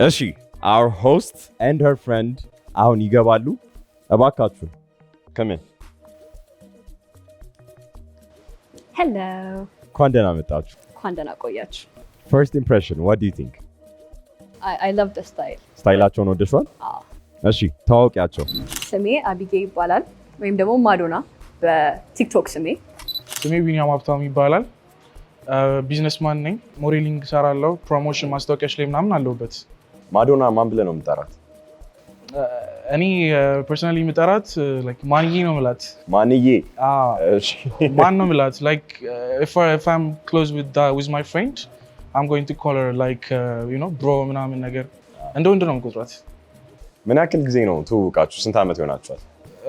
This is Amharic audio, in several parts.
እሺ our host and her friend አሁን ይገባሉ እባካችሁ come in hello እንኳን ደህና መጣችሁ እንኳን ደህና ቆያችሁ first impression what do you think I love the style ስታይላቸውን ወደሽዋል እሺ ታውቂያቸው ስሜ አቢጌ ይባላል ወይም ደግሞ ማዶና በቲክቶክ ስሜ ቢኒያም ሀብታሙ ይባላል ቢዝነስማን ነኝ ሞዴሊንግ ሰራለሁ ፕሮሞሽን ማስታወቂያዎች ላይ ምናምን አለሁበት ማዶና ማን ብለህ ነው የምጠራት እኔ ፐርሰናሊ የምጠራት like ማንዬ ነው የምላት ማንዬ እሺ ማን ነው የምላት like if I'm close with my friend I'm going to call her like you know bro ምናምን ነገር እንደው ነው የምቆጥራት ምን ያክል ጊዜ ነው ትውውቃችሁ ስንት አመት ይሆናችኋል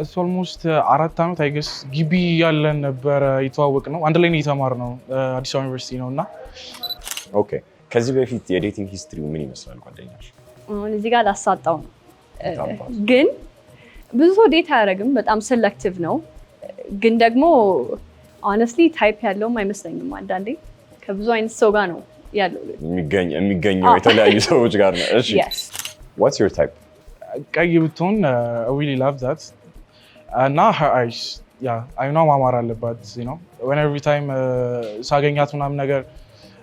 It's almost 4 አመት I guess ግቢ ያለን ነበር የተዋወቅ ነው አንድ ላይ ነው የተማርነው አዲስ አበባ ዩኒቨርሲቲ ነውና ኦኬ ከዚህ በፊት የዴቲንግ ሂስትሪው ምን ይመስላል ጓደኛሽ አሁን እዚህ ጋር ላሳጣው ነው ግን ብዙ ሰው ዴት አያደርግም በጣም ሴሌክቲቭ ነው ግን ደግሞ honestly ታይፕ ያለውም አይመስለኝም አንዳንዴ ከብዙ አይነት ሰው ጋር ነው ያለው የሚገኘው የተለያዩ ሰዎች ጋር ነው እሺ what's your type ቀይ ብትሆን I really love that now her eyes yeah I know ማማር አለባት you know when every time ሳገኛት ምናምን ነገር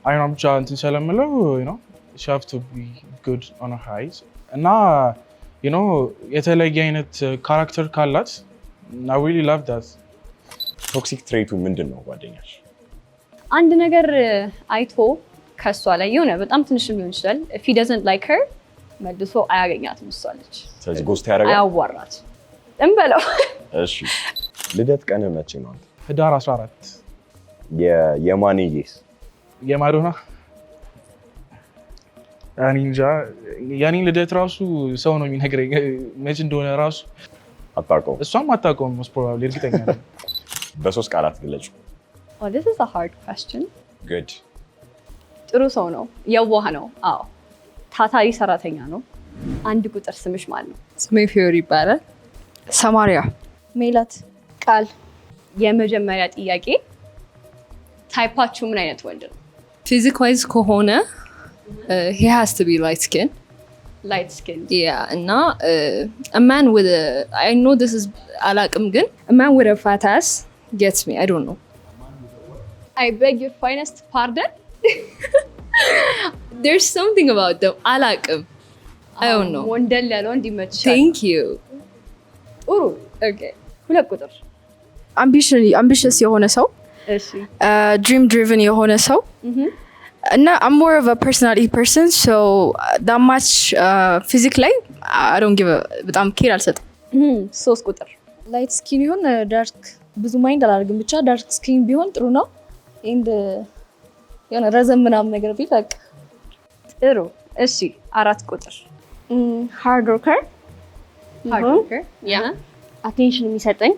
አይኗ ብቻ እንትን ስለምለው you know she have to be good on her eyes እና you know የተለየ አይነት ካራክተር ካላት I really love that ቶክሲክ ትሬቱ ምንድነው ጓደኛሽ አንድ ነገር አይቶ ከሷ ላይ የሆነ በጣም ትንሽም ሊሆን ይችላል if he doesn't like her መልሶ አያገኛትም እሷለች ስለዚህ ጎስት ያደርጋል አያዋራት እንበለው እሺ ልደት ቀን መቼ ነው አንተ ህዳር 14 የማንዬስ የማዶና አንንጃ ያኔ ልደት ራሱ ሰው ነው የሚነግረኝ መቼ እንደሆነ ራሱ አታውቀውም እሷም አታውቀውም most probably እርግጠኛ ነኝ በሶስት ቃላት ግለጭ oh this is a hard question good ጥሩ ሰው ነው የዋህ ነው አዎ ታታሪ ሰራተኛ ነው አንድ ቁጥር ስምሽ ማለት ነው ስሜ ፊዮሪ ይባላል ሰማሪያ ሜላት ቃል የመጀመሪያ ጥያቄ ታይፓችሁ ምን አይነት ወንድ ነው ፊዚክ ዋይዝ ከሆነ he has to be light skin yeah እና a man with I know this is አላቅም ግን a man with a fat ass gets me I don't know I beg your finest pardon there's something about them አላቅም I don't know ወንደል ያለው እንዲመችሽ thank you ጥሩ okay ሁለት ቁጥር ambitious የሆነ ሰው እሺ dream driven የሆነ ሰው እና I'm more of a personality person so that much physique ላይ I don't give a በጣም ኬር አልሰጥም ሶስት ቁጥር ላይት ስኪን ይሁን ዳርክ ብዙ ማይንድ አላደርግም ብቻ ዳርክ ስኪን ቢሆን ጥሩ ነው ኤንድ የሆነ ረዘም ምናምን ነገር ቢል በቃ ጥሩ እሺ አራት ቁጥር ሃርድ ወርከር ያ አቴንሽን የሚሰጠኝ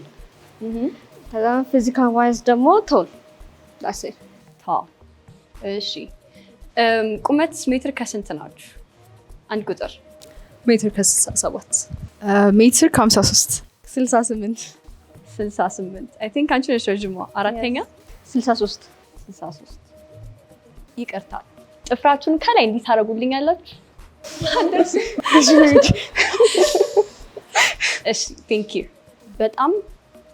ከዛ ፊዚካል ዋይዝ ደግሞ ቶል ዳሴ ታው እሺ ቁመት ሜትር ከስንት ናችሁ አንድ ቁጥር ሜትር ከ67 ሜትር ከ53 68 I think አንቺ ነሽ ረጅሟ አራተኛ 63 ይቅርታ ጥፍራችሁን ከላይ እንዲህ ታደርጉልኛላችሁ እሺ thank you በጣም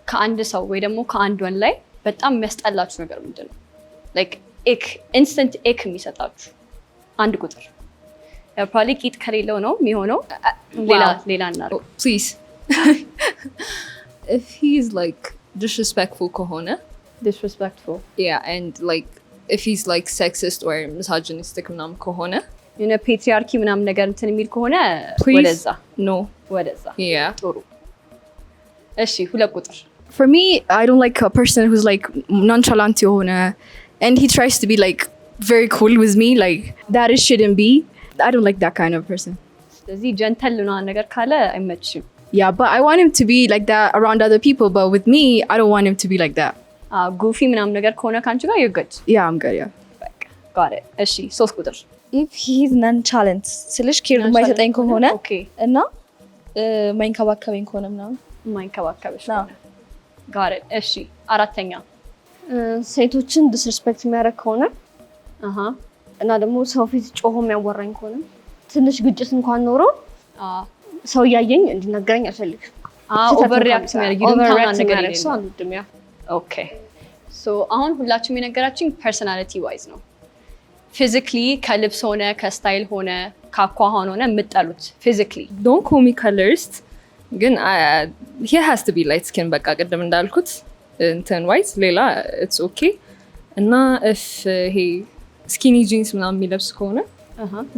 ከአንድ ሰው ወይ ደግሞ ከአንድ ወንድ ላይ በጣም የሚያስጠላችሁ ነገር ምንድነው like instant ick የሚሰጣችሁ አንድ ቁጥር probably ቂጥ ከሌለው ነው የሚሆነው ሌላ እናድርግ please if he is like disrespectful ከሆነ disrespectful yeah and like if he's like sexist or misogynistic ምናምን ከሆነ የሆነ ፔትሪያርኪ ምናምን ነገር እንትን የሚል ከሆነ ወደዛ no ወደዛ yeah ጥሩ እሺ ሁለት ቁጥር for me I don't like a person who's like nonchalant የሆነ and he tries to be like very cool with me like that it shouldn't be I don't like that kind of person ስለዚህ ጀንተል ነው ነገር ካለ አይመችም yeah but I want him to be like that around other people but with me I don't want him to be like that ጎፊ ምናምን ነገር ከሆነ ካንቺ ጋር you're good yeah I'm good yeah በቃ got it እሺ ሶስት ቁጥር if he's nonchalant ስልሽ ኬር የማይሰጠኝ ከሆነ እና ማይንከባከበኝ ከሆነ ምናምን ማይንከባከበሽ ከሆነ got it እሺ አራተኛ ሴቶችን ዲስሪስፔክት የሚያደርግ ከሆነ እና ደግሞ ሰው ፊት ጮሆ የሚያወራኝ ከሆነ ትንሽ ግጭት እንኳን ኖሮ ሰው እያየኝ እንዲናገረኝ አልፈልግም። ኦቨር ሪአክት የሚያደርግ ይሉንታና ነገር ያደርግ ሰው አንወድም። ያ ኦኬ ሶ አሁን ሁላችሁም የነገራችኝ ፐርሰናሊቲ ዋይዝ ነው። ፊዚክሊ ከልብስ ሆነ ከስታይል ሆነ ከአኳኋን ሆነ የምጠሉት ፊዚክሊ ዶንት ኮል ሚ ከለርስት ግን he has to be light skin በቃ ቅድም እንዳልኩት እንትን ዋይዝ ሌላ it's okay እና if ይሄ ስኪኒ ጂንስ ምናምን የሚለብስ ከሆነ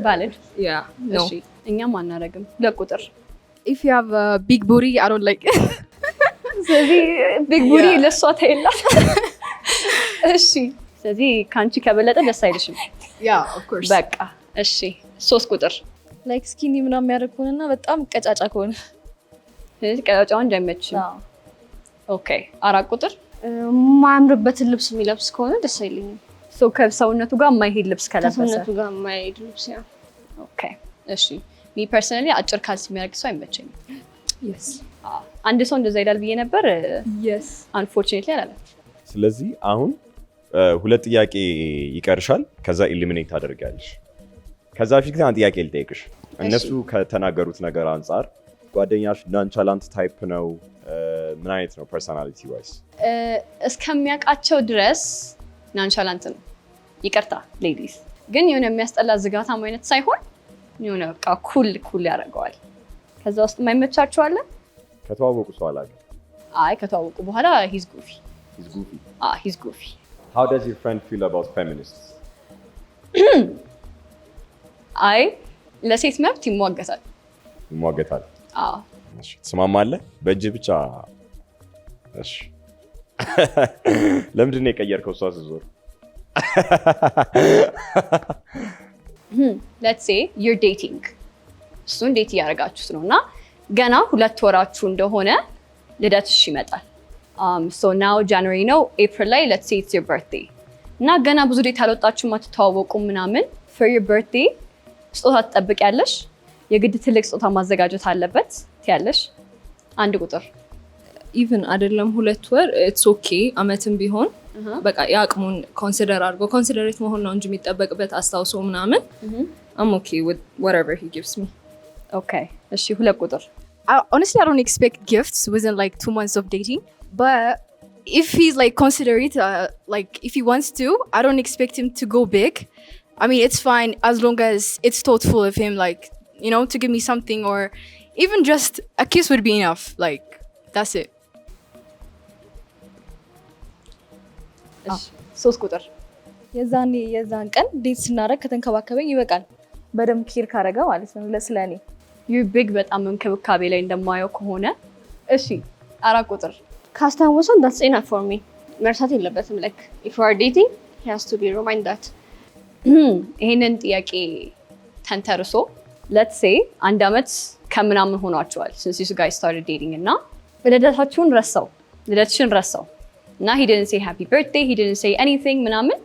ቫሊድ ያ ነው። እሺ እኛም አናረግም። ለቁጥር If you have a big booty, I don't like it. ስለዚህ ቢግ ቡዲ ለሷ ታይላት። እሺ ስለዚህ ካንቺ ከበለጠ ደስ አይልሽም? Yeah, of course. በቃ እሺ 3 ቁጥር ላይክ ስኪኒ ምናምን የሚያደርግ ከሆነና በጣም ቀጫጫ ከሆነ ስለዚህ ቀጫጫውን እንዳይመችም። ኦኬ 4 ቁጥር የማያምርበትን ልብስ የሚለብስ ከሆነ ደስ አይለኝም። ሶ ከሰውነቱ ጋር የማይሄድ ልብስ ከለበሰ ከሰውነቱ ጋር የማይሄድ ልብስ ያ ኦኬ እሺ ሚ ፐርሰናሊ አጭር ካልሲ የሚያደርግ ሰው አይመቸኝም። yes አንድ ሰው እንደዛ ይላል ብዬ ነበር yes አንፎርቹኔትሊ አላለም። ስለዚህ አሁን 2 ጥያቄ ይቀርሻል። ከዛ ኢሊሚኔት ታደርጋለሽ። ከዛ በፊት ግን አንድ ጥያቄ ልጠይቅሽ። እነሱ ከተናገሩት ነገር አንጻር ጓደኛሽ ናንቻላንት ታይፕ ነው? ምን አይነት ነው ፐርሰናሊቲ ዋይስ? እስከሚያውቃቸው ድረስ ናንቻላንት ነው። ይቅርታ ሌዲስ፣ ግን የሆነ የሚያስጠላ ዝጋታም አይነት ሳይሆን የሆነ በቃ ኩል ያደርገዋል። ከዛ ውስጥ የማይመቻቸው አለ። ከተዋወቁ ሰው አላውቅም። አይ ከተዋወቁ በኋላ ሂዝ ጉፊ ሂዝ ጉፊ። How does your friend feel about feminists? አይ ለሴት መብት ይሟገታል። ይሟገታል? አዎ። እሺ ትስማማለህ? በእጅ ብቻ። እሺ ለምንድን ነው የቀየርከው? እሷ ስትዞር let's say you're dating እሱን ዴት እያደረጋችሁት ነው እና ገና 2 ወራችሁ እንደሆነ ልደትሽ ይመጣል። so now January ነው April ላይ let's say it's your birthday እና ገና ብዙ ዴት አልወጣችሁም አትተዋወቁም ምናምን for your birthday ስጦታ ትጠብቂያለሽ። የግድ ትልቅ ስጦታ ማዘጋጀት አለበት ትያለሽ። 1 ቁጥር ኢቭን አይደለም 2 ወር it's okay አመትም ቢሆን በቃ የአቅሙን ኮንሲደር አድርጎ ኮንሲደሬት መሆን ነው እንጂ የሚጠበቅበት አስታውሶ ምናምን I'm okay with whatever he gives me. Okay እሺ 2 ቁጥር Honestly, I don't expect gifts within like 2 months of dating. But if he's like considerate, like if he wants to, I don't expect him to go big. I mean, it's fine as long as it's thoughtful of him, like, you know, to give me something or even just a kiss would be enough. Like, that's it. እሺ 3 ቁጥር የዛን ቀን ዴት ስናደርግ ከተንከባከበኝ ይበቃል። በደንብ ኬር ካረገ ማለት ነው ለስለኔ you big በጣም እንክብካቤ ላይ እንደማየው ከሆነ እሺ 4 ቁጥር ካስታወሰው that's enough for me። መርሳት የለበትም like if you are dating he has to be remind that ይሄንን ጥያቄ ተንተርሶ let's say 1 አመት ከምናምን ሆኗቸዋል since you guys started dating እና ልደታችሁን ልደትሽን ረሳው እና he didn't say happy birthday, he didn't say anything ምናምን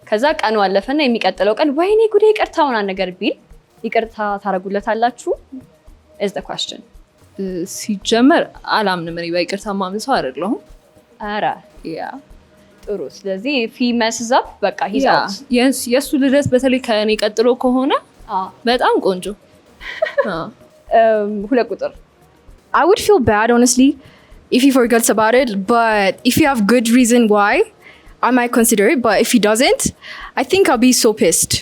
ከዛ ቀኑ አለፈና የሚቀጥለው ቀን ወይኔ ጉዴ ይቅርታውና ነገር ቢል ይቅርታ ታረጉለታላችሁ? is the question። ሲጀመር አላምንም እኔ በይቅርታ ማምን ሰው አይደለሁም። ኧረ ያ ጥሩ። ስለዚህ if he messes up በቃ he's out። የሱ ልደት በተለይ ከእኔ ቀጥሎ ከሆነ በጣም ቆንጆ። 2 ቁጥር I would feel bad, honestly, if he forgets about it. But if you have good reason why, I might consider it. But if he doesn't, I think I'll be so pissed.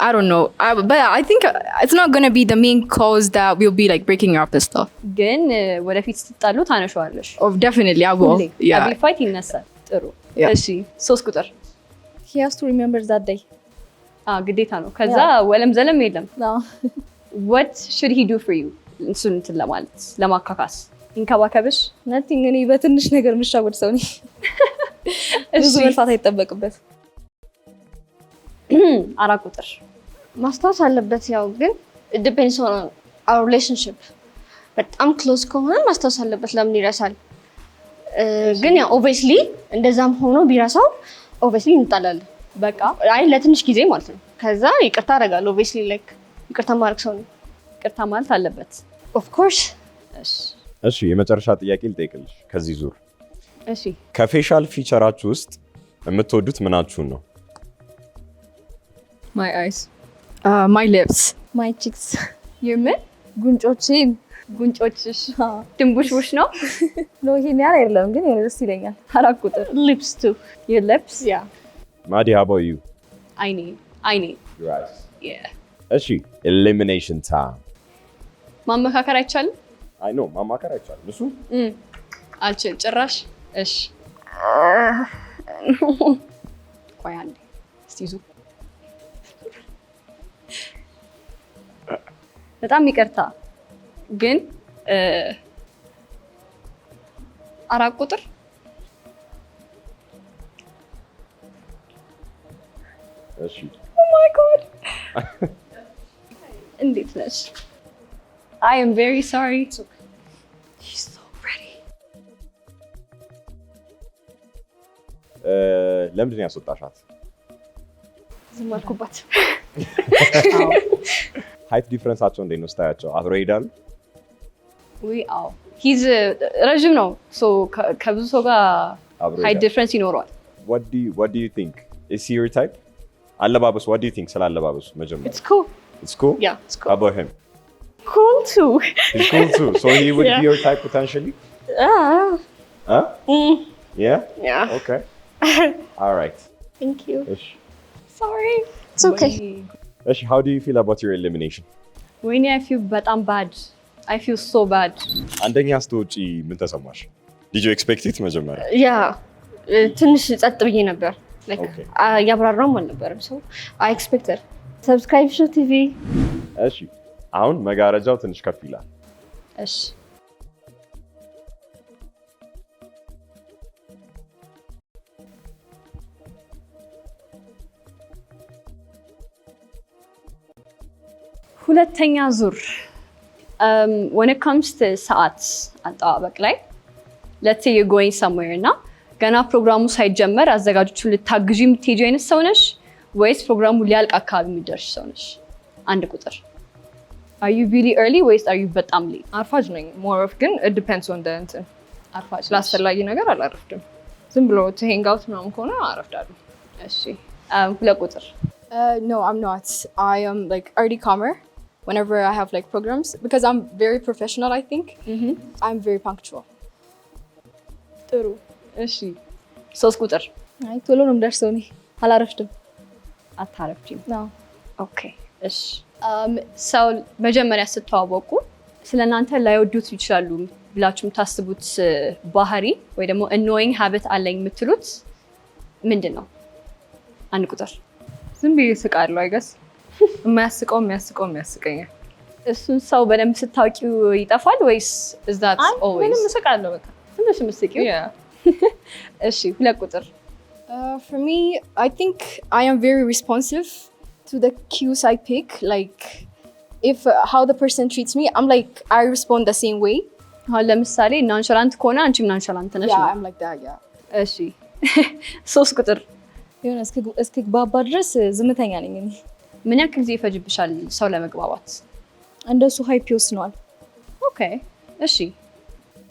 I don't know. But I think it's not going to be the main cause that we'll be like breaking up and stuff. ግን ወደፊት ስትጣሉ ታነሺዋለሽ። Oh, definitely, I will. Yeah. every fight ይነሳል። ጥሩ። እሺ 3 ቁጥር he has to remember that day። ግዴታ ነው። ከዛ ወለም ዘለም የለም። what should he do for you? እሱን እንትን ለማለት ለማካካስ ይንከባከብሽ። nothing። እኔ በትንሽ ነገር የምሻወድ ሰው ነኝ። ብዙ መልፋት አይጠበቅበት። 4 ቁጥር ማስታወስ አለበት። ያው ግን it depends on our relationship። በጣም ክሎዝ ከሆነ ማስታወስ አለበት። ለምን ይረሳል? ግን ያው obviously እንደዛም ሆኖ ቢረሳው obviously እንጣላለን። በቃ አይ ለትንሽ ጊዜ ማለት ነው። ከዛ ይቅርታ አደርጋለሁ። obviously like ይቅርታ ማድረግ ሰው ነው። ይቅርታ ማለት አለበት of course። እሺ የመጨረሻ ጥያቄ ልጠይቅልሽ ከዚህ ዙር። እሺ ከፌሻል ፊቸራችሁ ውስጥ የምትወዱት ምናችሁን ነው? my eyes My lips. My cheeks. የምን ጉንጮቼን ጉንጮችሽ ድንቡሽቡሽ ነው? ነው ይሄን ያህል አይደለም ግን ደስ ይለኛል። 4 ቁጥር Lips too. your lips Yeah. ማዲ how about you? አይኔ Your eyes. yeah እሺ elimination time. ማመካከር አይቻልም? I know ማማከር አይቻልም። እሱ አልችል ጭራሽ። እሺ ቆይ አንዴ እስቲ ዙ በጣም ይቅርታ ግን 4 ቁጥር እሺ oh my god እንዴት ነሽ? I am very sorry. She's so ready. ለምንድን ነው ያስወጣሻት? ዝም አልኩባት። ሃይት ዲፍረንሳቸው እንዴት ነው ስታያቸው? አብረው ይሄዳሉ? አዎ ሂዝ ረዥም ነው ሶ ከብዙ ሰው ጋር አብረው ሃይት ይሄዳሉ። ዲፍረንስ ይኖረዋል። What do you think? Is he your type? አለባበሱ what do you think ስለ አለባበሱ መጀመሪያ? It's cool. It's cool? Yeah, it's cool. How about him? Cool too. He's cool too. So he would Yeah. be your type potentially? Huh? Yeah? Yeah. Okay. All right. Thank you. Ish. Sorry. It's okay. Ish, how do you feel about your elimination? ወይኔ I feel በጣም bad. I feel so bad. አንደኛ ስትወጪ ምን ተሰማሽ? Did you expect it መጀመሪያ? Yeah. ትንሽ ጸጥ ብዬ ነበር። Like Okay. ያብራራውም አልነበረም። So I expected. Subscribe to TV. እሺ አሁን መጋረጃው ትንሽ ከፍ ይላል። እሺ ሁለተኛ ዙር when it comes to ሰዓት አጠባበቅ ላይ let's say you're going somewhere እና ገና ፕሮግራሙ ሳይጀመር አዘጋጆቹን ልታግዢ የምትሄጂ አይነት ሰው ነሽ ወይስ ፕሮግራሙ ሊያልቅ አካባቢ የሚደርሽ ሰው ነሽ? 1 ቁጥር are you really early ወይስ are you በጣም late? አርፋጅ ነኝ more of ግን it depends on the እንትን አርፋጅ ነሽ? ስላስፈላጊ ነገር አላረፍድም። ዝም ብሎ to hang out ምናምን ከሆነ አረፍዳለሁ። እሺ 2 ቁጥር No, I'm not. I am like early comer whenever I have like programs because I'm very professional, I think. I'm very punctual. ጥሩ እሺ 3 ቁጥር አይ ቶሎ ነው የምደርሰው እኔ አላረፍድም። አታረፍጂም? ነው ኦኬ እሺ ሰው መጀመሪያ ስትተዋወቁ ስለናንተ ላይወዱት ይችላሉ ብላችሁ የምታስቡት ባህሪ ወይ ደግሞ annoying habit አለኝ የምትሉት ምንድን ነው? 1 ቁጥር ዝም ብዬ እስቃለሁ አይገስ የሚያስቀው የሚያስቀኛል። እሱን ሰው በደንብ ስታውቂው ይጠፋል ወይስ is that always? ምንም እስቃለሁ በቃ ትንሽ ምስቂው yeah እሺ 2 ቁጥር For me, I think I am very responsive to the cues I pick. Like, if how the person treats me, I'm like I respond the same way. አሁን ለምሳሌ ናንሻላንት ከሆነ አንቺም ናንሻላንት ነሽ Yeah, ነው? I'm like that. Yeah. እሺ 3 ቁጥር የሆነ እስክግባባ ድረስ ዝምተኛ ነኝ እኔ። ምን ያክል ጊዜ ይፈጅብሻል ሰው ለመግባባት? እንደሱ ሃይፕ ይወስነዋል። ኦኬ እሺ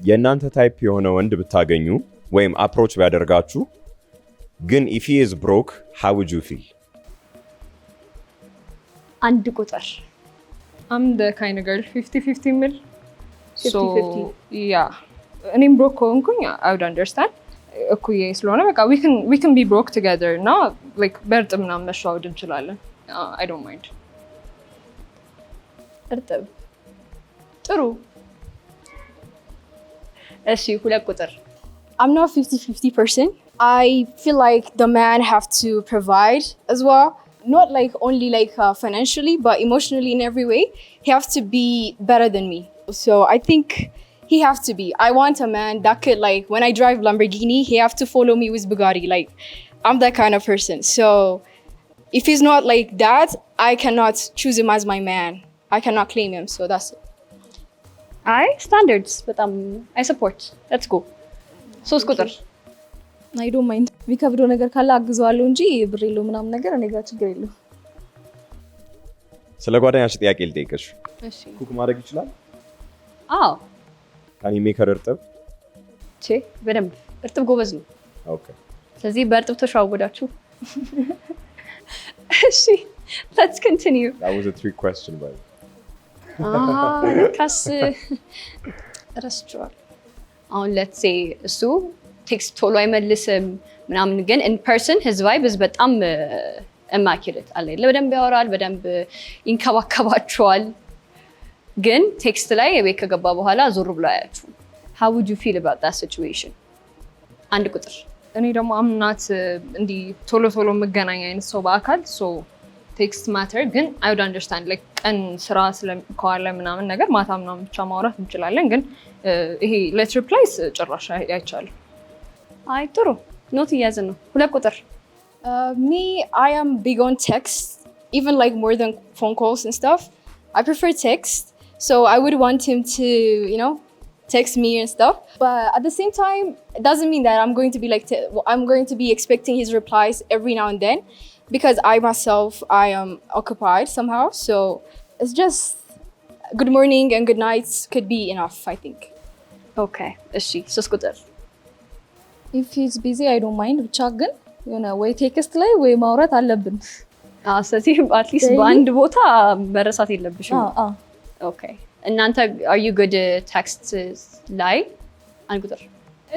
የእናንተ ታይፕ የሆነ ወንድ ብታገኙ ወይም አፕሮች ቢያደርጋችሁ ግን if he is broke how would you feel? 1 ቁጥር I'm the kind of girl 50-50 ሚል 50-50. yeah እኔም ብሮክ ከሆንኩኝ I would understand እኩዬ ስለሆነ በቃ we can be broke together እና like በእርጥ ምናምን መሸዋወድ እንችላለን። I don't mind. እርጥብ ጥሩ እሺ 2 ቁጥር I'm not 50-50 person. I feel like the man have to provide as well. Not like only like financially, but emotionally in every way. He has to be better than me. So I think he have to be. I want a man that could like, when I drive Lamborghini, he have to follow me with Bugatti. Like, I'm that kind of person. So if he's not like that, I cannot choose him as my man. I cannot claim him. So that's it. አይ ስታንዳርድስ በጣም አይ ሰፖርት ሌትስ ጎ 3 ቁጥር I don't mind. ቢከብደው ነገር ካለ አግዘዋለሁ እንጂ ብር የለው ምናምን ነገር እኔ ጋር ችግር የለው። ስለ ጓደኛሽ ጥያቄ ልጠይቅሽ። እሺ ኩክ ማድረግ ይችላል? አዎ ካን ዩ ሜክ ሄር እርጥብ? በደንብ እርጥብ ጎበዝ ነው። ኦኬ ስለዚህ በእርጥብ ተሸዋወዳችሁ። እሺ Let's continue. That was a trick question, but ካስ ረስቸዋል። አሁን let's say እሱ ቴክስት ቶሎ አይመልስም ምናምን፣ ግን in person his vibe is በጣም immaculate አለ። በደንብ ያወራል፣ በደንብ ይንከባከባቸዋል። ግን ቴክስት ላይ የቤት ከገባ በኋላ ዞር ብሎ አያችሁ። How would you feel about that situation? አንድ ቁጥር እኔ ደግሞ አምናት እንዲህ ቶሎ ቶሎ መገናኛ አይነት ሰው በአካል ሶ ቴክስት ማተር ግን አይ ውድ አንደርስታንድ ላይክ ቀን ስራ ስለከዋለ ምናምን ነገር ማታ ምናምን ብቻ ማውራት እንችላለን። ግን ይሄ ሌት ሪፕላይስ ጭራሽ አይቻልም። አይ ጥሩ ኖት እያዝን ነው። ሁለት ቁጥር Me, I am big on text, even like more than phone calls and stuff. I prefer text, so I would want him to, you know, text me and stuff. But at the same time, it doesn't mean that I'm going to be like I'm going to be expecting his replies every now and then, because I myself I am occupied somehow. So it's just good morning and good nights could be enough, I think. Okay, እሺ ሶስት ቁጥር ኢፍ ሂዝ ቢዚ አይ ዶንት ማይንድ ብቻ ግን የሆነ ወይ ቴክስት ላይ ወይ ማውራት አለብን። ስለዚህ አትሊስት በአንድ ቦታ መረሳት የለብሽም። ኦኬ እናንተ are you good text ላይ አንድ ቁጥር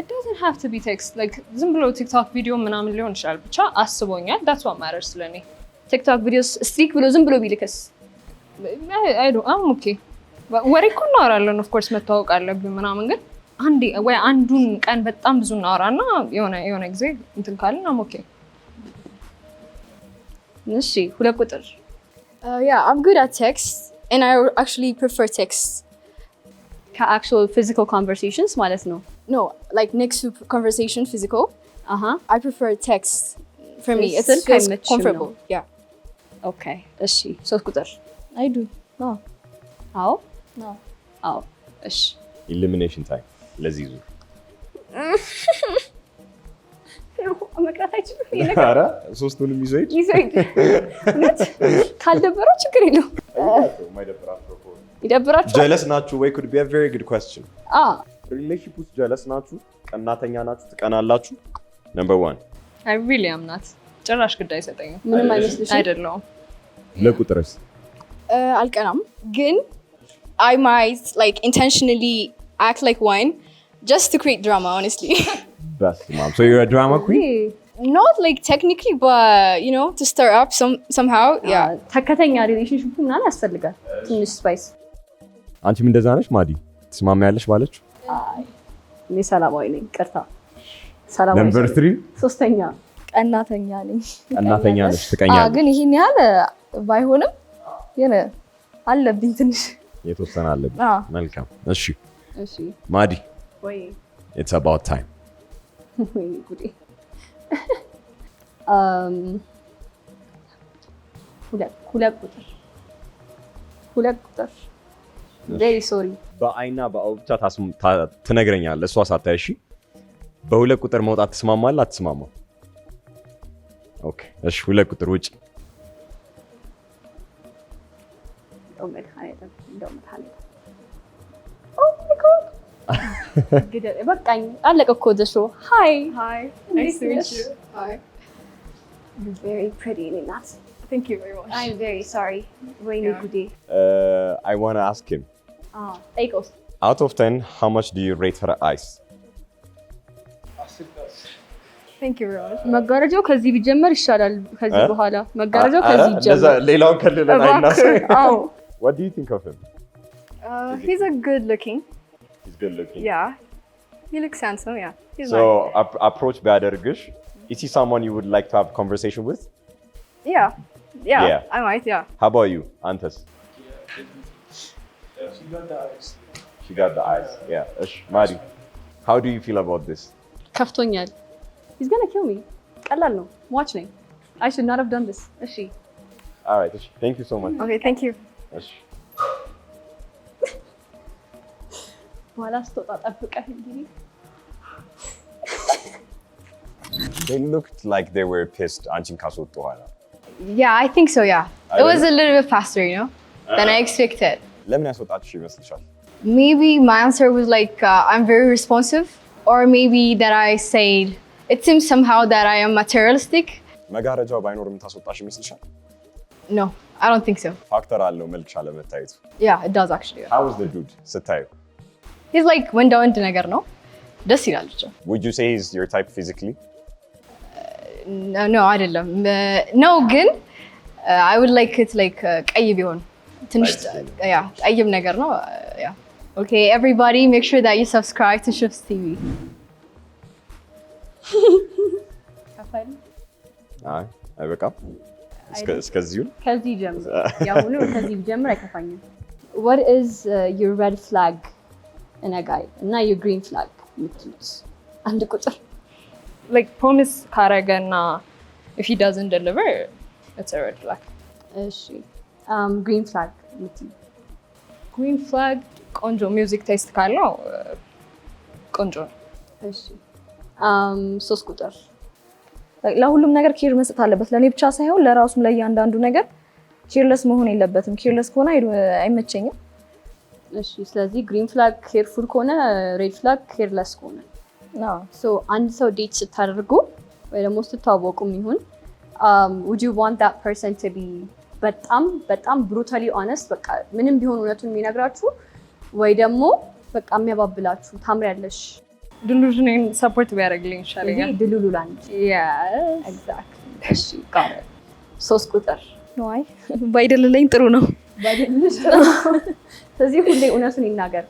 It doesn't have to be text like ዝም ብሎ ቲክቶክ ቪዲዮ ምናምን ሊሆን ይችላል። ብቻ አስቦኛል that's what matters ለኔ። ቲክቶክ ቪዲዮስ ስትሪክ ብሎ ዝም ብሎ ቢልክስ? I'm okay ወሬ እኮ እናወራለን ኦፍ ኮርስ መተዋወቅ አለብን ምናምን፣ ግን አንዴ ወይ አንዱን ቀን በጣም ብዙ እናወራና የሆነ ጊዜ እንትን ካልን I'm okay። እሺ ሁለት ቁጥር Yeah, I'm good at text, and I actually prefer text. ከአክቹዋል ፊዚካል ኮንቨርሴሽንስ ማለት ነው። No, like next to conversation, physical. I prefer text. For me, it Still feels kind of comfortable. Yeah. ኦኬ እሺ ሶስት ቁጥር I do አዎ No. አዎ እሺ elimination time ለዚህ ዙር መቅረት አይችልም። ኧረ ሶስቱንም ይዞ ሂድ። እውነት ካልደበረው ችግር የለውም። ይደብራችኋል? ጀለስ ናችሁ ወይ? could be a very good question. ሪሌሽንሺፕ ውስጥ ጀለስ ናችሁ? ቀናተኛ ናችሁ? ትቀናላችሁ? number 1 I really am not ጭራሽ ግድ አይሰጠኝም። ምንም አይመስልሽም? አይደለሁም። ለቁጥርስ? አልቀናም, ግን I might like intentionally act like one just to create drama, honestly. Best mom. So you're a drama queen? Not like technically, but you know, to stir up somehow. Yeah. ተከተኛ ሪሌሽንሺፕ ምናምን ያስፈልጋል ትንሽ ስፓይስ። አንቺም እንደዛ ነሽ ማዲ? ትስማሚያለሽ ባለችው? እኔ ሰላማዊ ነኝ። ቅርታ ሰላማዊ። number 3 ሶስተኛ ቀናተኛ ነኝ። ቀናተኛ ነሽ፣ ትቀኛለሽ። ግን ይሄን ያህል ባይሆንም የሆነ አለብኝ ትንሽ የተወሰነ አለብኝ። መልካም እሺ ማዲ ወይ it's about time. ወይ ጉዴ ሁለት ቁጥር very sorry በአይና በአው ብቻ ትነግረኛለህ እሷ ሳታይ። እሺ በሁለት ቁጥር መውጣት ትስማማለህ አትስማማም? ኦኬ እሺ ሁለት ቁጥር ውጭ። በቃኝ አለቀ እኮ ዘ ሾው። ሃይ Nice to meet you. Hi. You're very pretty Ninat. Thank you very much. I'm very sorry. ወይኔ ጉዴ። I want to ask him. ጠይቀውስ Out of 10 how much do you rate her eyes? Thank you very much. መጋረጃው ከዚህ ቢጀመር ይሻላል። ከዚህ በኋላ መጋረጃው ከዚህ ይጀምራል። ሌላውን ከልለን አይናስም። አዎ What do you think of him? He's a good looking. He's good looking. Yeah. He looks handsome, yeah. He's So nice. approach ቢያደርግሽ is he someone you would like to have conversation with? Yeah. Yeah. Yeah. I might, yeah. How about you, Antas? She got the eyes. She got the eyes. Yeah. Ish. Mari, how do you feel about this? ከፍቶኛል። He's gonna kill me. ቀላል ነው። watch ነኝ. I should not have done this. እሺ All right. Ish. Thank you so much. Okay, thank you. Ish. በኋላ ስትወጣ ጠብቀህ እንግዲህ They looked like they were pissed. አንቺን ካስወጡ በኋላ Yeah, I think so, yeah. It was a little bit faster, you know, than I expected. ለምን ያስወጣችሽ ይመስልሻል? Maybe my answer was like, I'm very responsive, or maybe that I said, it seems somehow that I am materialistic. መጋረጃው ባይኖርም ታስወጣሽ ይመስልሻል? No, I don't think so. ፋክተር አለው መልክሽ አለመታየቱ። Yeah, it does actually. How was the dude ስታዩ? He's like ወንዳ ወንድ ነገር ነው። ደስ ይላል ብቻ። Would you say he's your type physically? No, አይደለም። No, ግን I would like it like ቀይ ቢሆን ትንሽ yeah, ቀይም ነገር ነው። Yeah. Okay, everybody make sure that you subscribe to Shifts TV. አይ አይበቃም። እስከዚሁ ከዚህ ጀምር ያሁኑ ከዚህ ጀምር አይከፋኝም። What is your red flag in a guy እና your green flag የምትሉት አንድ ቁጥር? Like promise ካረገና if he doesn't deliver it's a red flag. እሺ green flag የምትሉት? Green flag ቆንጆ ሚውዚክ ቴስት ካለው ቆንጆ ነው። እሺ 3 ቁጥር ለሁሉም ነገር ኬር መስጠት አለበት። ለኔ ብቻ ሳይሆን ለራሱም ለእያንዳንዱ ነገር ኬርለስ መሆን የለበትም። ኬርለስ ከሆነ አይመቸኝም። እሺ ስለዚህ ግሪን ፍላግ ኬርፉል ከሆነ ሬድ ፍላግ ኬርለስ ከሆነ ሶ አንድ ሰው ዴት ስታደርጉ ወይ ደግሞ ስትተዋወቁም ይሁን would you want that person to be በጣም brutally honest በቃ ምንም ቢሆን እውነቱን የሚነግራችሁ ወይ ደግሞ በቃ የሚያባብላችሁ ታምሪያለሽ ድሉዥኔን ሰፖርት ቢያደርግልኝ ይሻለኛል። ድሉሉላንድ ኤግዛክትሊ። እሺ ጋር 3 ቁጥር ነው። አይ ባይደልልኝ ጥሩ ነው። ባይደልልሽ ጥሩ ነው። ስለዚህ ሁሌ እውነቱን ይናገር።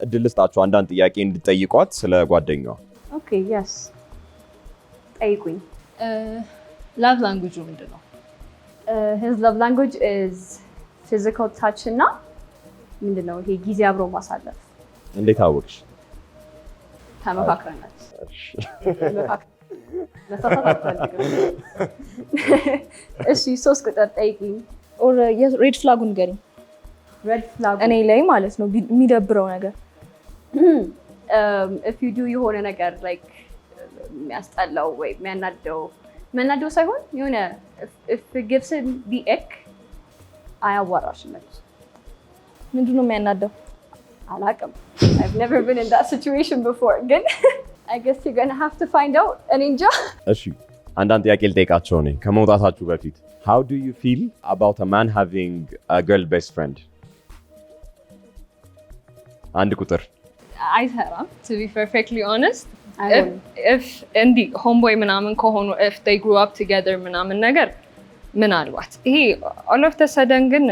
እድል ልስጣችሁ አንዳንድ ጥያቄ እንድጠይቋት ስለ ጓደኛዋ። ኦኬ የስ ጠይቁኝ። ላቭ ላንጉጁ ምንድን ነው? his love language is physical touch እና ምንድን ነው ይሄ ጊዜ አብሮ ማሳለፍ። እንዴት አወቅሽ? ተመካክረናል። እሺ 3 ቁጥር ጠይቂኝ። ኦር ሬድ ፍላጉን ንገሪኝ። ሬድ ፍላግ እኔ ላይ ማለት ነው የሚደብረው ነገር if you do የሆነ ነገር like የሚያስጠላው ወይ የሚያናደው ሳይሆን የሆነ if it gives him the ick አያዋራሽም። ምንድን ነው የሚያናደው? አላውቅም። I've never been in that situation before ግን I guess you're gonna have to find out እኔ እንጃ። እሺ አንዳንድ ጥያቄ ልጠይቃቸው ነኝ ከመውጣታችሁ በፊት how do you feel about a man having a girl best friend? አንድ ቁጥር አይሰራም። to be perfectly honest if እንዲህ ሆምቦይ ምናምን ከሆኑ if they grew up together ምናምን ነገር ምናልባት ይሄ all of the sudden ግን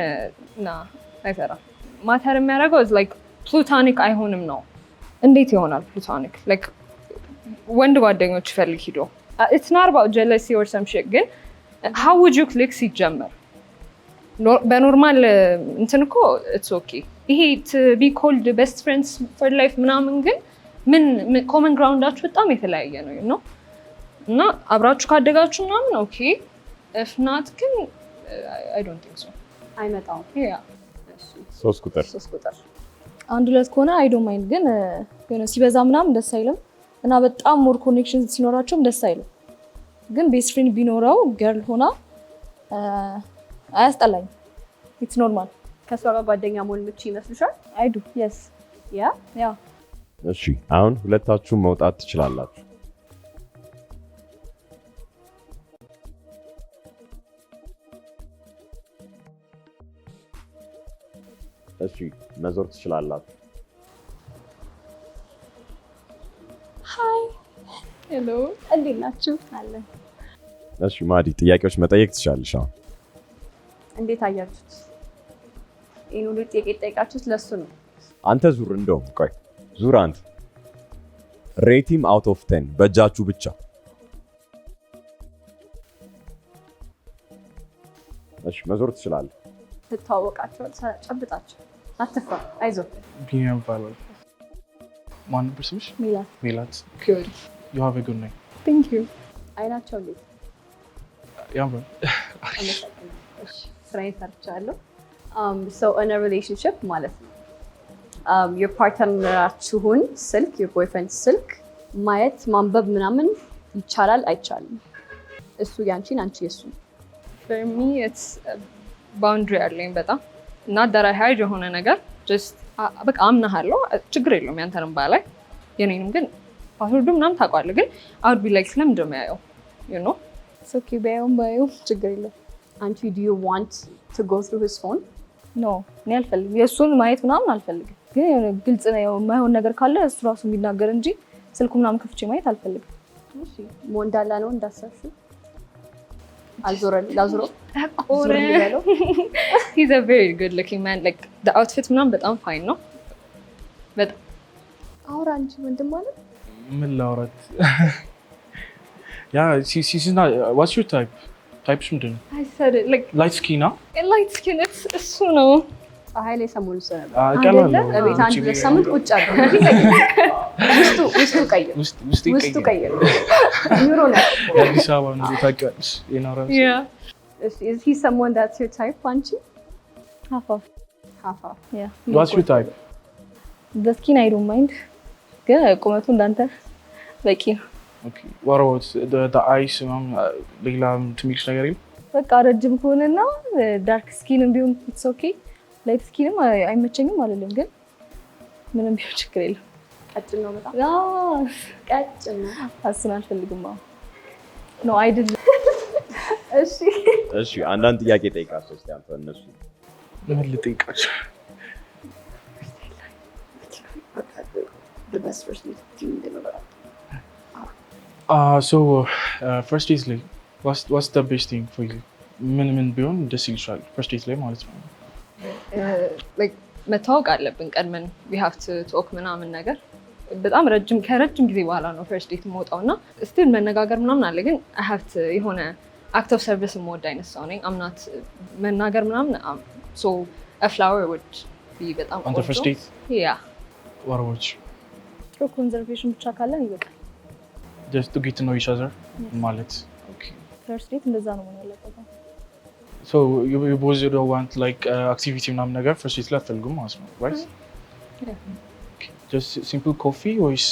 አይሰራም። ማተር የሚያደርገው is like ፕሉቶኒክ አይሆንም ነው። እንዴት ይሆናል ፕሉቶኒክ? like ወንድ ጓደኞች ፈልግ ሂዶ it's not about jealousy or some shit ግን how would you click ሲጀመር በኖርማል እንትን እኮ it's okay ይሄ to be called best friends for life ምናምን ግን ምን ኮመን ግራውንዳችሁ በጣም የተለያየ ነው ነው እና አብራችሁ ካደጋችሁ ምናምን ኦኬ if not ግን I don't think so አይመጣም። yeah 3 ቁጥር አንድ ሁለት ከሆነ I don't mind ግን ሲበዛ ምናምን ደስ አይልም እና በጣም ሞር ኮኔክሽን ሲኖራቸውም ደስ አይልም። ግን ቤስት ፍሬንድ ቢኖረው ገርል ሆና አያስጠላኝ። it's normal። ከሷ ጋር ጓደኛ መሆን ምቹ ይመስልሻል? I do yes yeah እሺ አሁን ሁለታችሁም መውጣት ትችላላችሁ። እሺ መዞር ትችላላችሁ። ሃይ ሄሎ እንዴት ናችሁ? አለን። እሺ ማዲ ጥያቄዎች መጠየቅ ትችላለሽ። አሁን እንዴት አያችሁት? ይሄን ሁሉ ጥያቄ ጠይቃችሁት ለሱ ነው። አንተ ዙር እንደውም ቆይ ዙር አንተ ሬት ሂም አውት ኦፍ 10 በእጃችሁ ብቻ። እሺ መዞር ትችላለህ። ትተዋወቃቸው ጨብጣቸው አትፍራ አይዞህ። ቢኒያም ይባላል። ማን ነበር ስምሽ? ሜላት። good you have a good night. thank you አይናቸው እንዴት ያምራል። እሺ ስራዬን ሰርቻለሁ። so in a relationship ማለት ነው your partnerችሁን ስልክ your boyfriend ስልክ ማየት ማንበብ ምናምን ይቻላል አይቻልም? እሱ ያንቺን አንቺ የሱ for me it's boundary አለኝ በጣም እና that I hide የሆነ ነገር just በቃ አምናሃለሁ ችግር የለውም ያንተንም ባላይ የኔንም ግን ፓስወርዱ ምናምን ታውቃለህ ግን I would be like ለምንድን ነው የሚያየው you know it's okay ባየውም ችግር የለውም። አንቺ do you want to go through his phone? ኖ እኔ አልፈልግም። የእሱን ማየት ምናምን አልፈልግም። ግን የሆነ ግልጽ ነው የማይሆን ነገር ካለ እሱ ራሱ የሚናገር እንጂ ስልኩ ምናምን ከፍቼ ማየት አልፈልግም። እሺ ሞንዳላ ነው እንዳሰብሽው? ላዙሮ He's a very good looking man. Like the outfit ምናምን በጣም ፋይን ነው። በጣም አውራ አንቺ ወንድም ማለት ምን ላውራት? Yeah, she's not. What's your type? Typeሽ ምንድን ነው? I said it like Light skin ነው? light skin እሱ ነው። ፀሐይ ላይ ሰሞኑን ሰነበ ቀላል ቤት አንድ ሁለት ሳምንት ቁጭ አለ ውስጡ ቀይር ኑሮ ነው የአዲስ አበባ ነው ታውቂዋለሽ። የኖረው Yeah. is he someone that's your type አንቺ? half of yeah. What's your type? the skin I don't mind. ግን ቁመቱ እንዳንተ በቂ ነው። Okay. What about the eyes? ሌላ ትንሽ ነገር የለም? በቃ ረጅም ከሆነና ዳርክ ስኪንም ቢሆን ኢትስ ኦኬ። ላይት ስኪንም አይመቸኝም አይደለም፣ ግን ምንም ቢሆን ችግር የለም። ቀጭን ነው በጣም ቀጭን ነው። እሱን አልፈልግም። ነው አይደለም። እሺ አንዳንድ ጥያቄ ጠይቃቸው እስኪ አንተ እነሱ ምን ልጠይቃቸው? So first date ላይ what's the best thing for you? ምን ቢሆን ደስ ይልሻል? first date ላይ ማለት ነው። like መታወቅ አለብን ቀድመን we have to talk ምናምን ነገር በጣም ከረጅም ጊዜ በኋላ ነው first date የምወጣው እና still መነጋገር ምናምን አለ፣ ግን I have to የሆነ act of service የምወድ አይነት ሰው ነኝ። I'm not መናገር ምናምን so a flower would be በጣም on the first date? Yeah. What about you? ጥሩ ኮንዘርቬሽን ብቻ ካለን ይበቃል። Just to get to know each other ማለት okay. first date እንደዛ ነው መሆን ያለበት። So you both don't want like activity ምናምን ነገር first date ላይ አትፈልጉም ማለት ነው, right? Yeah. Okay. Just simple coffee ወይስ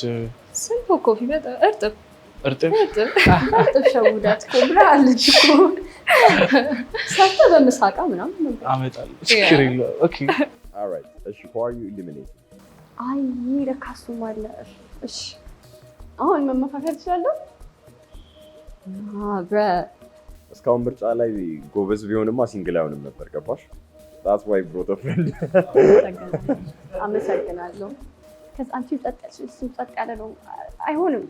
simple coffee በጣም እርጥብ ሸውዳት ብላለች እኮ ሰርተ በምሳቃ ምናምን አመጣለሁ ችግር የለውም። Okay. all right እሺ who are you eliminating? አይ ለካሱ ማለ እሺ አሁን መመካከል ትችላለህ? እስካሁን ምርጫ ላይ ጎበዝ ቢሆንማ ሲንግል አይሆንም ነበር። ገባሽ? that's why brought a friend. አመሰግናለሁ። ከዛ አንቺ ጠጣሽ እሱ ጠጥ ያለ ነው አይሆንም።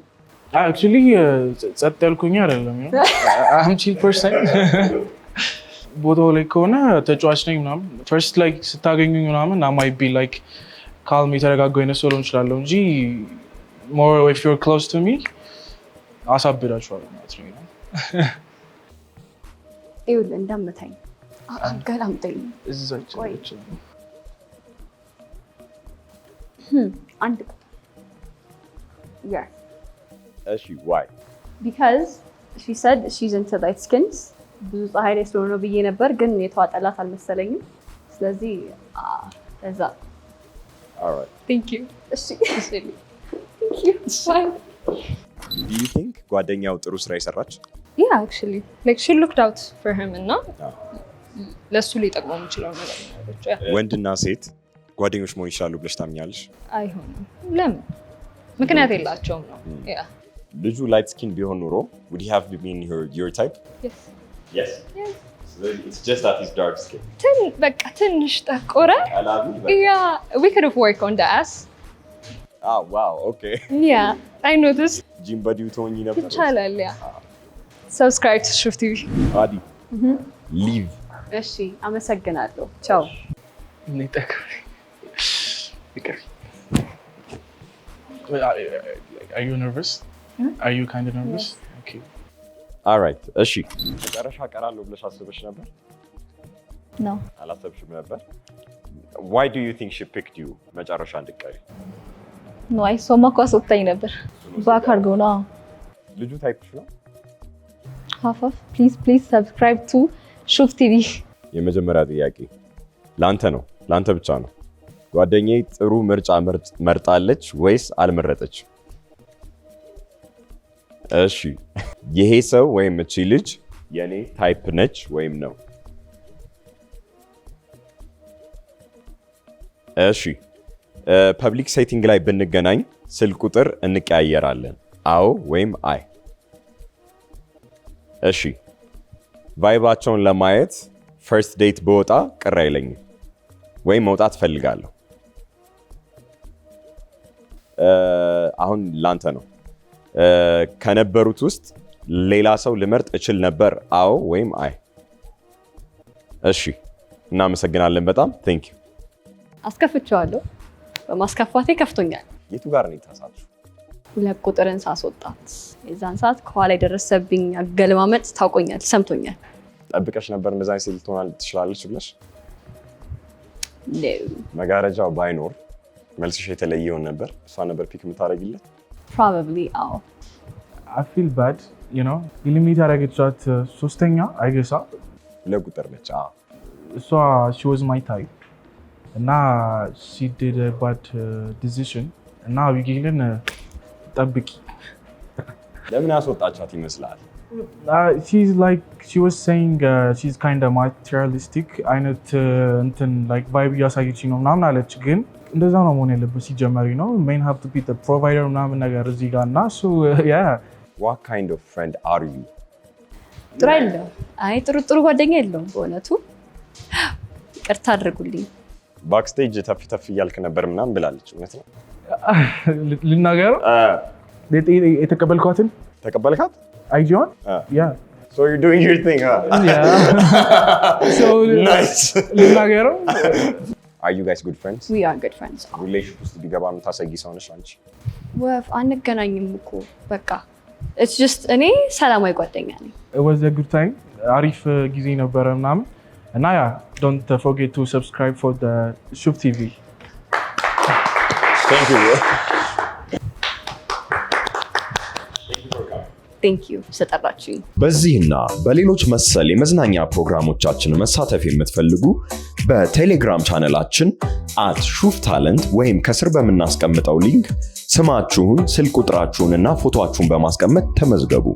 Actually ጸጥ ያልኩኝ አይደለም። I'm chill person. ቦታው ላይ ከሆነ ተጫዋች ነኝ ምናምን first like ስታገኙኝ ምናምን I might be like calm የተረጋጋው አይነት ሰው ልሆን እችላለሁ እንጂ more if you're close to me አሳብዳችኋለሁ ማለት ነው። ይኸውልህ እንዳመታኝ አገላምጠኝ እዛች አንድ yeah እሺ why? because she said she's into light skins ብዙ ፀሐይ ላይ ስለሆነ ብዬ ነበር፣ ግን የተዋጠላት አልመሰለኝም። ስለዚህ እዛ all right thank you እሺ thank you bye. do you think ጓደኛው ጥሩ ስራ ይሰራች? Yeah, actually like she looked out for him እና ለሱ ሊጠቅመው የሚችለው ነገር ነው። ወንድና ሴት ጓደኞች መሆን ይችላሉ ብለሽ ታምኛለሽ? አይሆንም። ለምን? ምክንያት የላቸውም ነው። Yeah. ልጁ ላይት ስኪን ቢሆን ኖሮ would he have been your type? Yes. Yes. So it's just that he's dark skin. በቃ ትንሽ ጠቆረ። Yeah, we could have worked on the ass. Ah, wow, okay. Yeah, I know this. ጂም በዲው ተወኝ ነበር። ይቻላል። ያ subscribe to Shuf TV. አዲ leave. እሺ አመሰግናለሁ። ቻው። Are you nervous? Are you kind of nervous? Yes. Okay. all right እሺ መጨረሻ ቀራለሁ ብለሽ አስበሽ ነበር? ነው አላሰብሽም ነበር? why do you think she picked you መጨረሻ እንድትቀሪ? ነው አይ ሶማ ኳስ ወጣኝ ነበር ባክ አድርገው ነው። ልጁ ታይፕሽ ነው? half of please subscribe to Shuf TV. የመጀመሪያ ጥያቄ ላንተ ነው፣ ላንተ ብቻ ነው። ጓደኛዬ ጥሩ ምርጫ መርጣለች ወይስ አልመረጠች? እሺ ይሄ ሰው ወይም እቺ ልጅ የኔ ታይፕ ነች ወይም ነው? እሺ ፐብሊክ ሴቲንግ ላይ ብንገናኝ ስልክ ቁጥር እንቀያየራለን፣ አዎ ወይም አይ? እሺ ቫይባቸውን ለማየት ፈርስት ዴት በወጣ ቅር አይለኝም ወይም መውጣት ፈልጋለሁ። አሁን ላንተ ነው። ከነበሩት ውስጥ ሌላ ሰው ልመርጥ እችል ነበር? አዎ ወይም አይ? እሺ፣ እናመሰግናለን በጣም ቴንክ ዩ። አስከፍቼዋለሁ። በማስከፋቴ ከፍቶኛል። የቱ ጋር ነው የተሳሳትሽው? 2 ቁጥርን ሳስወጣት የዛን ሰዓት ከኋላ የደረሰብኝ አገለማመጥ ታውቆኛል፣ ሰምቶኛል። ጠብቀሽ ነበር እንደዛ ሲል ትችላለች ብለሽ? ነው መጋረጃው ባይኖር መልስሽ የተለየ ይሆን ነበር? እሷ ነበር ፒክ የምታደርጊለት? probably አዎ። I feel bad, you know. ኢሊሚኔት ያደረገቻት ሶስተኛ አይገሳ 2 ቁጥር ነች። እሷ she was my type እና she did a bad decision እና አቢጌልን ጠብቂ። ለምን ያስወጣቻት ይመስላል? She's like she was saying she's kind of materialistic አይነት እንትን like vibe እያሳየችኝ ነው ምናምን አለች። ግን እንደዛ ነው መሆን ያለበት ሲጀመሪ ነው main have to be the provider ምናምን ነገር እዚህ ጋር እና so yeah. What kind of friend are you? ጥሩ አይደለም። አይ ጥሩ ጓደኛ የለውም በእውነቱ። ይቅርታ አድርጉልኝ። ባክስቴጅ ተፍ እያልክ ነበር ምናምን ብላለች። እውነት ነው? ልናገረው የተቀበልኳትን ተቀበልካት? አይጂዋን ያ So you're doing your thing, huh? Yeah. So nice. ልናገረው Are you guys good friends? we are good friends. ሪሌሽን ውስጥ ቢገባ የምታሰጊ ሰው ነሽ አንቺ? ወፍ አንገናኝም እኮ በቃ it's just እኔ ሰላማዊ ጓደኛ ነኝ። it was a good time አሪፍ ጊዜ ነበረ ምናምን እና ያ don't forget to subscribe for the Shub TV. Thank you. Thank you ስለጠራችሁኝ። በዚህና በሌሎች መሰል የመዝናኛ ፕሮግራሞቻችን መሳተፍ የምትፈልጉ በቴሌግራም ቻነላችን @shuftalent ወይም ከስር በምናስቀምጠው ሊንክ ስማችሁን፣ ስልክ ቁጥራችሁንና ፎቶአችሁን በማስቀመጥ ተመዝገቡ።